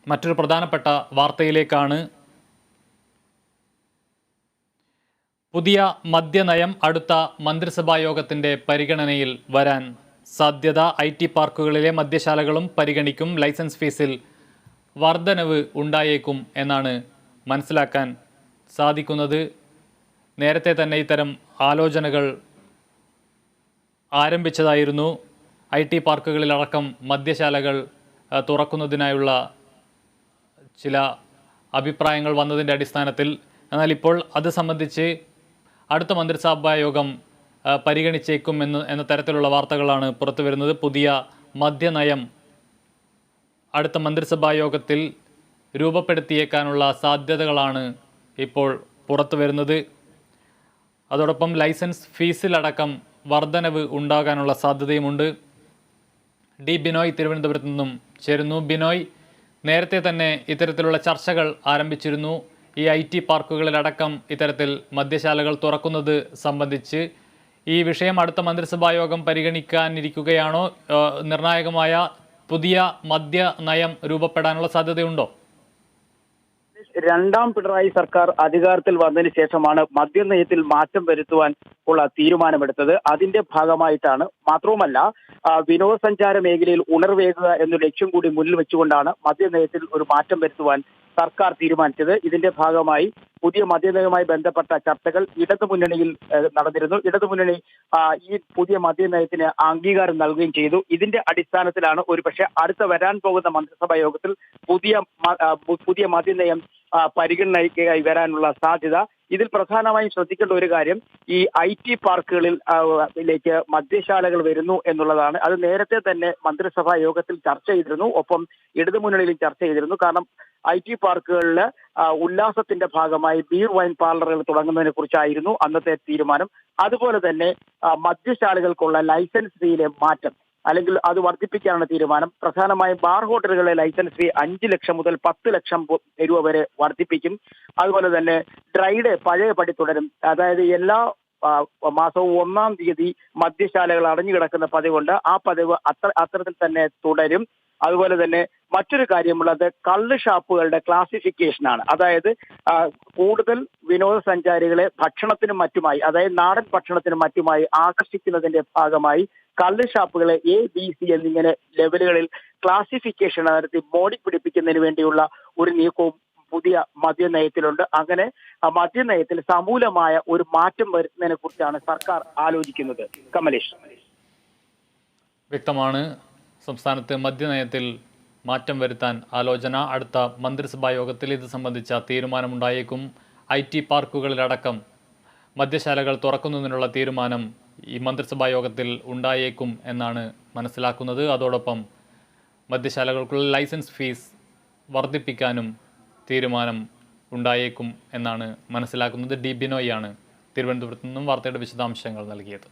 മറ്റൊരു പ്രധാനപ്പെട്ട വാർത്തയിലേക്കാണ്. പുതിയ മദ്യനയം അടുത്ത മന്ത്രിസഭാ യോഗത്തിൻ്റെ പരിഗണനയിൽ വരാൻ സാധ്യത. IT പാർക്കുകളിലെ മദ്യശാലകളും പരിഗണിക്കും. ലൈസൻസ് ഫീസിൽ വർധനവ് ഉണ്ടായേക്കും എന്നാണ് മനസ്സിലാക്കാൻ സാധിക്കുന്നത്. നേരത്തെ തന്നെ ഇത്തരം ആലോചനകൾ ആരംഭിച്ചതായിരുന്നു. IT പാർക്കുകളിലടക്കം മദ്യശാലകൾ തുറക്കുന്നതിനായുള്ള ചില അഭിപ്രായങ്ങൾ വന്നതിൻ്റെ അടിസ്ഥാനത്തിൽ. എന്നാൽ ഇപ്പോൾ അത് സംബന്ധിച്ച് അടുത്ത മന്ത്രിസഭാ യോഗം പരിഗണിച്ചേക്കും എന്ന തരത്തിലുള്ള വാർത്തകളാണ് പുറത്തു വരുന്നത്. പുതിയ മദ്യനയം അടുത്ത മന്ത്രിസഭാ യോഗത്തിൽ രൂപപ്പെടുത്തിയേക്കാനുള്ള സാധ്യതകളാണ് ഇപ്പോൾ പുറത്തു വരുന്നത്. അതോടൊപ്പം ലൈസൻസ് ഫീസിലടക്കം വർധനവ് ഉണ്ടാകാനുള്ള സാധ്യതയുമുണ്ട്. ഡി ബിനോയ് തിരുവനന്തപുരത്ത് നിന്നും ചേരുന്നു. ബിനോയ്, നേരത്തെ തന്നെ ഇത്തരത്തിലുള്ള ചർച്ചകൾ ആരംഭിച്ചിരുന്നു. ഈ IT പാർക്കുകളിലടക്കം ഇത്തരത്തിൽ മദ്യശാലകൾ തുറക്കുന്നത് സംബന്ധിച്ച് ഈ വിഷയം അടുത്ത മന്ത്രിസഭാ യോഗം പരിഗണിക്കാനിരിക്കുകയാണോ? നിർണായകമായ പുതിയ മദ്യ നയം രൂപപ്പെടാനുള്ള സാധ്യതയുണ്ടോ? രണ്ടാം പിണറായി സർക്കാർ അധികാരത്തിൽ വന്നതിന് ശേഷമാണ് മദ്യനയത്തിൽ മാറ്റം വരുത്തുവാൻ ഉള്ള തീരുമാനമെടുത്തത്. അതിന്റെ ഭാഗമായിട്ടാണ്, മാത്രവുമല്ല വിനോദസഞ്ചാര മേഖലയിൽ ഉണർവേകുക എന്ന ലക്ഷ്യം കൂടി മുന്നിൽ വെച്ചുകൊണ്ടാണ് മദ്യനയത്തിൽ ഒരു മാറ്റം വരുത്തുവാൻ സർക്കാർ തീരുമാനിച്ചത്. ഇതിന്റെ ഭാഗമായി പുതിയ മദ്യനയവുമായി ബന്ധപ്പെട്ട ചർച്ചകൾ ഇടതുമുന്നണിയിൽ നടന്നിരുന്നു. ഇടതുമുന്നണി ഈ പുതിയ മദ്യനയത്തിന് അംഗീകാരം നൽകുകയും ചെയ്തു. ഇതിന്റെ അടിസ്ഥാനത്തിലാണ് ഒരുപക്ഷെ അടുത്ത വരാൻ പോകുന്ന മന്ത്രിസഭാ യോഗത്തിൽ പുതിയ മദ്യനയം പരിഗണനയ്ക്കായി വരാനുള്ള സാധ്യത. ഇതിൽ പ്രധാനമായും ശ്രദ്ധിക്കേണ്ട ഒരു കാര്യം, ഈ IT പാർക്കുകളിലേക്ക് മദ്യശാലകൾ വരുന്നു എന്നുള്ളതാണ്. അത് നേരത്തെ തന്നെ മന്ത്രിസഭാ യോഗത്തിൽ ചർച്ച ചെയ്തിരുന്നു, ഒപ്പം ഇടതുമുന്നണിയിലും ചർച്ച ചെയ്തിരുന്നു. കാരണം IT പാർക്കുകളിൽ ഉല്ലാസത്തിന്റെ ഭാഗമായി ബീർ വൈൻ പാർലറുകൾ തുടങ്ങുന്നതിനെ കുറിച്ചായിരുന്നു അന്നത്തെ തീരുമാനം. അതുപോലെ തന്നെ മദ്യശാലകൾക്കുള്ള ലൈസൻസ് ഫീയിലെ മാറ്റം അല്ലെങ്കിൽ അത് വർദ്ധിപ്പിക്കാനാണ് തീരുമാനം. പ്രധാനമായും ബാർ ഹോട്ടലുകളിലെ ലൈസൻസ് ഫീ 5 ലക്ഷം മുതൽ 10 ലക്ഷം രൂപ വരെ വർദ്ധിപ്പിക്കും. അതുപോലെ തന്നെ ഡ്രൈഡേ പഴയപടി തുടരും. അതായത് എല്ലാ മാസവും 1-ാം തീയതി മദ്യശാലകൾ അടഞ്ഞുകിടക്കുന്ന പതിവുണ്ട്. ആ പതിവ് അത്തരത്തിൽ തന്നെ തുടരും. അതുപോലെ തന്നെ മറ്റൊരു കാര്യമുള്ളത് കള്ള് ഷാപ്പുകളുടെ ക്ലാസിഫിക്കേഷനാണ്. അതായത് കൂടുതൽ വിനോദസഞ്ചാരികളെ ഭക്ഷണത്തിനും മറ്റുമായി, അതായത് നാടൻ ഭക്ഷണത്തിനും മറ്റുമായി ആകർഷിക്കുന്നതിന്റെ ഭാഗമായി കള്ള് ഷാപ്പുകളെ A-B-C എന്നിങ്ങനെ ലെവലുകളിൽ ക്ലാസിഫിക്കേഷൻ നടത്തി മോടി പിടിപ്പിക്കുന്നതിന് വേണ്ടിയുള്ള ഒരു നീക്കവും പുതിയ മദ്യനയത്തിലുണ്ട്. അങ്ങനെ മദ്യനയത്തിൽ സമൂലമായ ഒരു മാറ്റം വരുത്തുന്നതിനെ കുറിച്ചാണ് സർക്കാർ ആലോചിക്കുന്നത്. കമലേഷ്. വ്യക്തമാണ്. സംസ്ഥാനത്ത് മദ്യനയത്തിൽ മാറ്റം വരുത്താൻ ആലോചന. അടുത്ത മന്ത്രിസഭാ യോഗത്തിൽ ഇത് സംബന്ധിച്ച തീരുമാനമുണ്ടായേക്കും. IT പാർക്കുകളിലടക്കം മദ്യശാലകൾ തുറക്കുന്നതിനുള്ള തീരുമാനം ഈ മന്ത്രിസഭാ യോഗത്തിൽ ഉണ്ടായേക്കും എന്നാണ് മനസ്സിലാക്കുന്നത്. അതോടൊപ്പം മദ്യശാലകൾക്കുള്ള ലൈസൻസ് ഫീസ് വർദ്ധിപ്പിക്കാനും തീരുമാനം ഉണ്ടായേക്കും എന്നാണ് മനസ്സിലാക്കുന്നത്. ഡി ബിനോയ് ആണ് തിരുവനന്തപുരത്ത് നിന്നും വാർത്തയുടെ വിശദാംശങ്ങൾ നൽകിയത്.